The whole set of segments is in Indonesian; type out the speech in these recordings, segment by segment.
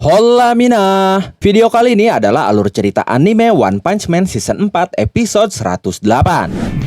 Hola Mina. Video kali ini adalah alur cerita anime One Punch Man Season 4 episode 108.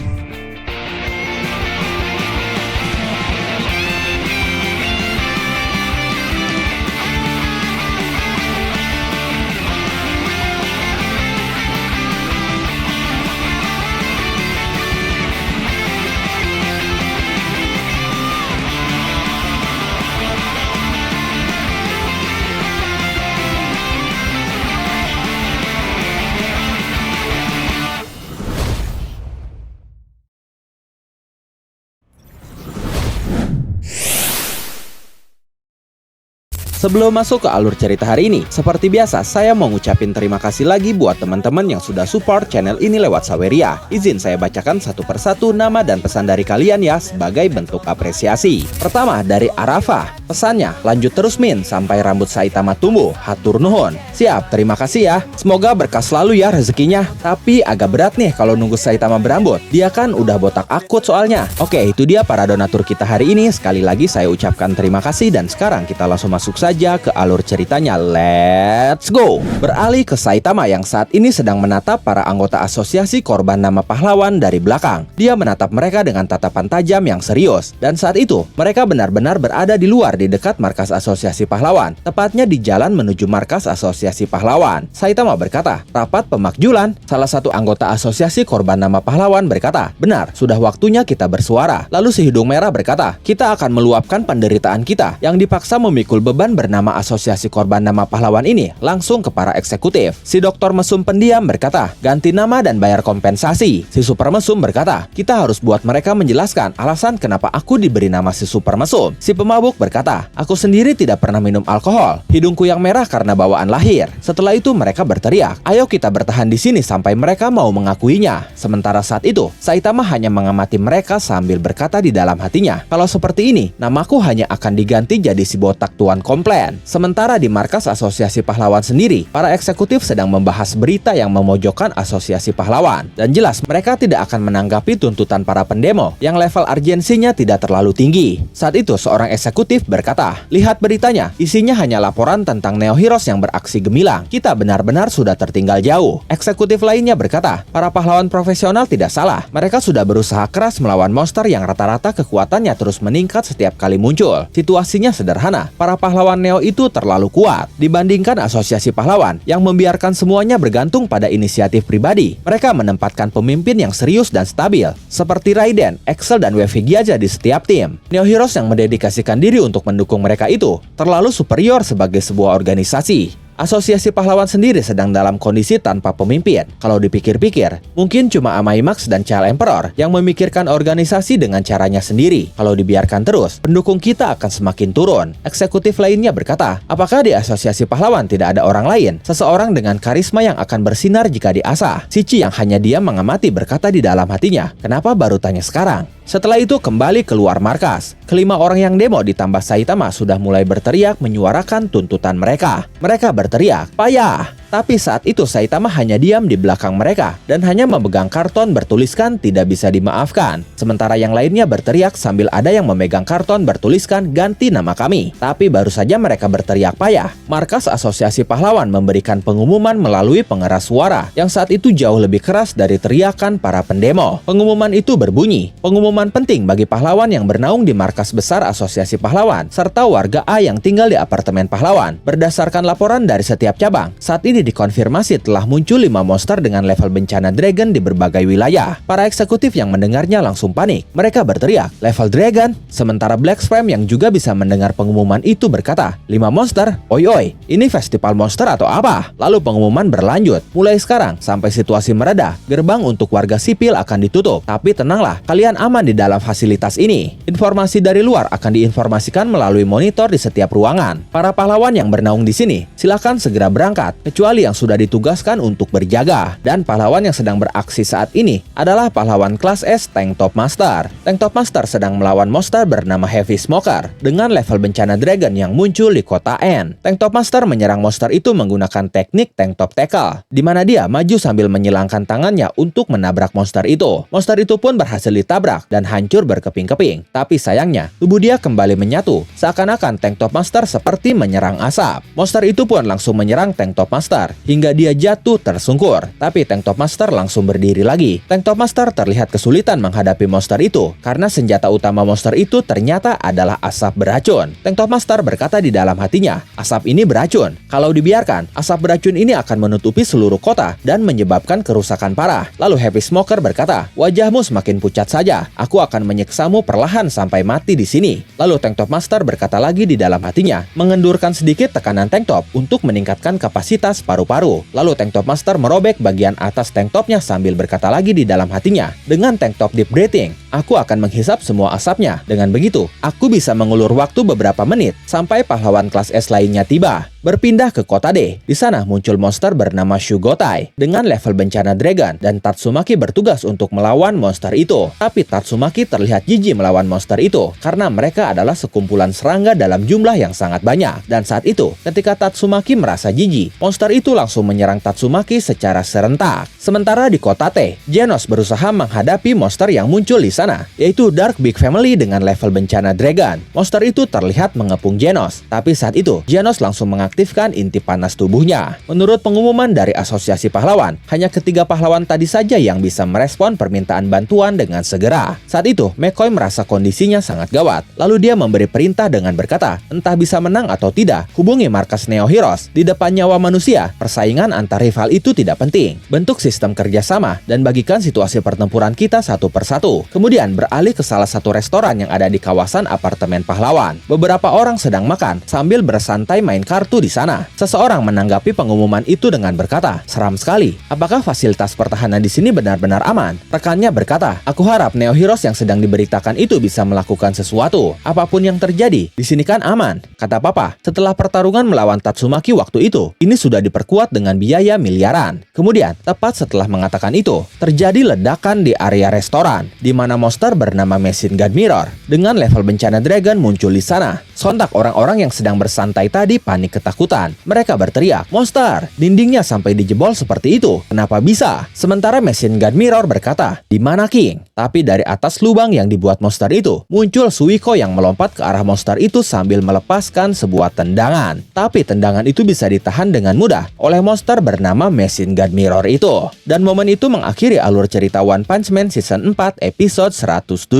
Sebelum masuk ke alur cerita hari ini, seperti biasa saya mau ngucapin terima kasih lagi buat teman-teman yang sudah support channel ini lewat Saweria. Izin saya bacakan satu persatu nama dan pesan dari kalian ya sebagai bentuk apresiasi. Pertama dari Arafa, pesannya lanjut terus Min sampai rambut Saitama tumbuh. Hatur nuhun. Siap, terima kasih ya. Semoga berkah selalu ya rezekinya. Tapi agak berat nih kalau nunggu Saitama berambut. Dia kan udah botak akut soalnya. Oke, itu dia para donatur kita hari ini. Sekali lagi saya ucapkan terima kasih dan sekarang kita langsung masuk saja ke alur ceritanya. Let's go. Beralih ke Saitama yang saat ini sedang menatap para anggota asosiasi korban nama pahlawan dari belakang. Dia menatap mereka dengan tatapan tajam yang serius. Dan saat itu mereka benar-benar berada di luar di dekat markas asosiasi pahlawan, tepatnya di jalan menuju markas asosiasi pahlawan. Saitama berkata, rapat pemakjulan. Salah satu anggota asosiasi korban nama pahlawan berkata, benar, sudah waktunya kita bersuara. Lalu si hidung merah berkata, kita akan meluapkan penderitaan kita yang dipaksa memikul beban bernama asosiasi korban nama pahlawan ini langsung ke para eksekutif. Si dokter mesum pendiam berkata, ganti nama dan bayar kompensasi. Si super mesum berkata, kita harus buat mereka menjelaskan alasan kenapa aku diberi nama si super mesum. Si pemabuk berkata, aku sendiri tidak pernah minum alkohol. Hidungku yang merah karena bawaan lahir. Setelah itu mereka berteriak, ayo kita bertahan di sini sampai mereka mau mengakuinya. Sementara saat itu, Saitama hanya mengamati mereka sambil berkata di dalam hatinya, kalau seperti ini, namaku hanya akan diganti jadi si botak tuan komplain. Sementara di markas asosiasi pahlawan sendiri, para eksekutif sedang membahas berita yang memojokkan asosiasi pahlawan. Dan jelas mereka tidak akan menanggapi tuntutan para pendemo yang level urgensinya tidak terlalu tinggi. Saat itu seorang eksekutif berkata, lihat beritanya, isinya hanya laporan tentang Neo Heroes yang beraksi gemilang. Kita benar-benar sudah tertinggal jauh. Eksekutif lainnya berkata, para pahlawan profesional tidak salah. Mereka sudah berusaha keras melawan monster yang rata-rata kekuatannya terus meningkat setiap kali muncul. Situasinya sederhana, para pahlawan Neo itu terlalu kuat dibandingkan asosiasi pahlawan yang membiarkan semuanya bergantung pada inisiatif pribadi. Mereka menempatkan pemimpin yang serius dan stabil seperti Raiden, Excel, dan Wavy Gyaja di setiap tim. Neo Heroes yang mendedikasikan diri untuk mendukung mereka itu terlalu superior sebagai sebuah organisasi. Asosiasi pahlawan sendiri sedang dalam kondisi tanpa pemimpin. Kalau dipikir-pikir, mungkin cuma Amaimax dan Child Emperor yang memikirkan organisasi dengan caranya sendiri. Kalau dibiarkan terus, pendukung kita akan semakin turun. Eksekutif lainnya berkata, apakah di asosiasi pahlawan tidak ada orang lain? Seseorang dengan karisma yang akan bersinar jika diasah. Shichi yang hanya diam mengamati berkata di dalam hatinya, kenapa baru tanya sekarang? Setelah itu kembali keluar markas. Kelima orang yang demo ditambah Saitama sudah mulai berteriak menyuarakan tuntutan mereka. Mereka berteriak, payah! Tapi saat itu Saitama hanya diam di belakang mereka dan hanya memegang karton bertuliskan tidak bisa dimaafkan. Sementara yang lainnya berteriak sambil ada yang memegang karton bertuliskan ganti nama kami. Tapi baru saja mereka berteriak payah, markas asosiasi pahlawan memberikan pengumuman melalui pengeras suara yang saat itu jauh lebih keras dari teriakan para pendemo. Pengumuman itu berbunyi, pengumuman penting bagi pahlawan yang bernaung di markas besar asosiasi pahlawan serta warga A yang tinggal di apartemen pahlawan. Berdasarkan laporan dari setiap cabang, saat ini dikonfirmasi telah muncul 5 monster dengan level bencana Dragon di berbagai wilayah. Para eksekutif yang mendengarnya langsung panik. Mereka berteriak, level Dragon? Sementara Black Spam yang juga bisa mendengar pengumuman itu berkata, 5 monster? Oi, ini festival monster atau apa? Lalu pengumuman berlanjut, mulai sekarang sampai situasi mereda, gerbang untuk warga sipil akan ditutup. Tapi tenanglah, kalian aman di dalam fasilitas ini. Informasi dari luar akan diinformasikan melalui monitor di setiap ruangan. Para pahlawan yang bernaung di sini, silakan segera berangkat. Kecuali kecuali yang sudah ditugaskan untuk berjaga. Dan pahlawan yang sedang beraksi saat ini adalah pahlawan kelas S Tank Top Master. Tank Top Master sedang melawan monster bernama Heavy Smoker dengan level bencana Dragon yang muncul di kota N. Tank Top Master menyerang monster itu menggunakan teknik Tank Top Tackle, di mana dia maju sambil menyilangkan tangannya untuk menabrak monster itu. Monster itu pun berhasil ditabrak dan hancur berkeping-keping. Tapi sayangnya, tubuh dia kembali menyatu, seakan-akan Tank Top Master seperti menyerang asap. Monster itu pun langsung menyerang Tank Top Master hingga dia jatuh tersungkur. Tapi Tank Top Master langsung berdiri lagi. Tank Top Master terlihat kesulitan menghadapi monster itu karena senjata utama monster itu ternyata adalah asap beracun. Tank Top Master berkata di dalam hatinya, asap ini beracun. Kalau dibiarkan, asap beracun ini akan menutupi seluruh kota dan menyebabkan kerusakan parah. Lalu Heavy Smoker berkata, wajahmu semakin pucat saja. Aku akan menyiksamu perlahan sampai mati di sini. Lalu Tank Top Master berkata lagi di dalam hatinya, mengendurkan sedikit tekanan tank top untuk meningkatkan kapasitas paru-paru. Lalu Tank Top Master merobek bagian atas tank topnya sambil berkata lagi di dalam hatinya, dengan tank top deep breathing, aku akan menghisap semua asapnya. Dengan begitu, aku bisa mengulur waktu beberapa menit sampai pahlawan kelas S lainnya tiba. Berpindah ke kota D. Di sana muncul monster bernama Shugotai dengan level bencana Dragon dan Tatsumaki bertugas untuk melawan monster itu. Tapi Tatsumaki terlihat jijik melawan monster itu karena mereka adalah sekumpulan serangga dalam jumlah yang sangat banyak. Dan saat itu, ketika Tatsumaki merasa jijik, monster itu langsung menyerang Tatsumaki secara serentak. Sementara di kota T, Genos berusaha menghadapi monster yang muncul di sana, yaitu Dark Big Family dengan level bencana Dragon. Monster itu terlihat mengepung Genos, tapi saat itu Genos langsung mengaktifkan inti panas tubuhnya. Menurut pengumuman dari Asosiasi Pahlawan, hanya ketiga pahlawan tadi saja yang bisa merespon permintaan bantuan dengan segera. Saat itu, McCoy merasa kondisinya sangat gawat. Lalu dia memberi perintah dengan berkata, entah bisa menang atau tidak, hubungi markas Neo Heroes. Di depan nyawa manusia, persaingan antar rival itu tidak penting. Bentuk sistem kerjasama dan bagikan situasi pertempuran kita satu persatu. Kemudian beralih ke salah satu restoran yang ada di kawasan apartemen pahlawan. Beberapa orang sedang makan sambil bersantai main kartu di sana. Seseorang menanggapi pengumuman itu dengan berkata, seram sekali. Apakah fasilitas pertahanan di sini benar-benar aman? Rekannya berkata, aku harap Neo Heroes yang sedang diberitakan itu bisa melakukan sesuatu. Apapun yang terjadi, di sini kan aman, kata Papa. Setelah pertarungan melawan Tatsumaki waktu itu, ini sudah diperkuat dengan biaya miliaran. Kemudian, tepat setelah mengatakan itu, terjadi ledakan di area restoran, di mana monster bernama Machine Gun Mirror dengan level bencana Dragon muncul di sana. Sontak orang-orang yang sedang bersantai tadi panik ketakutan. Mereka berteriak, monster! Dindingnya sampai dijebol seperti itu. Kenapa bisa? Sementara Machine Gun Mirror berkata, di mana King? Tapi dari atas lubang yang dibuat monster itu, muncul Suiko yang melompat ke arah monster itu sambil melepaskan sebuah tendangan. Tapi tendangan itu bisa ditahan dengan mudah oleh monster bernama Machine Gun Mirror itu. Dan momen itu mengakhiri alur cerita One Punch Man Season 4 episode 107.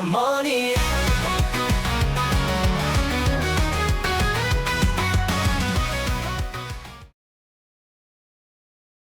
More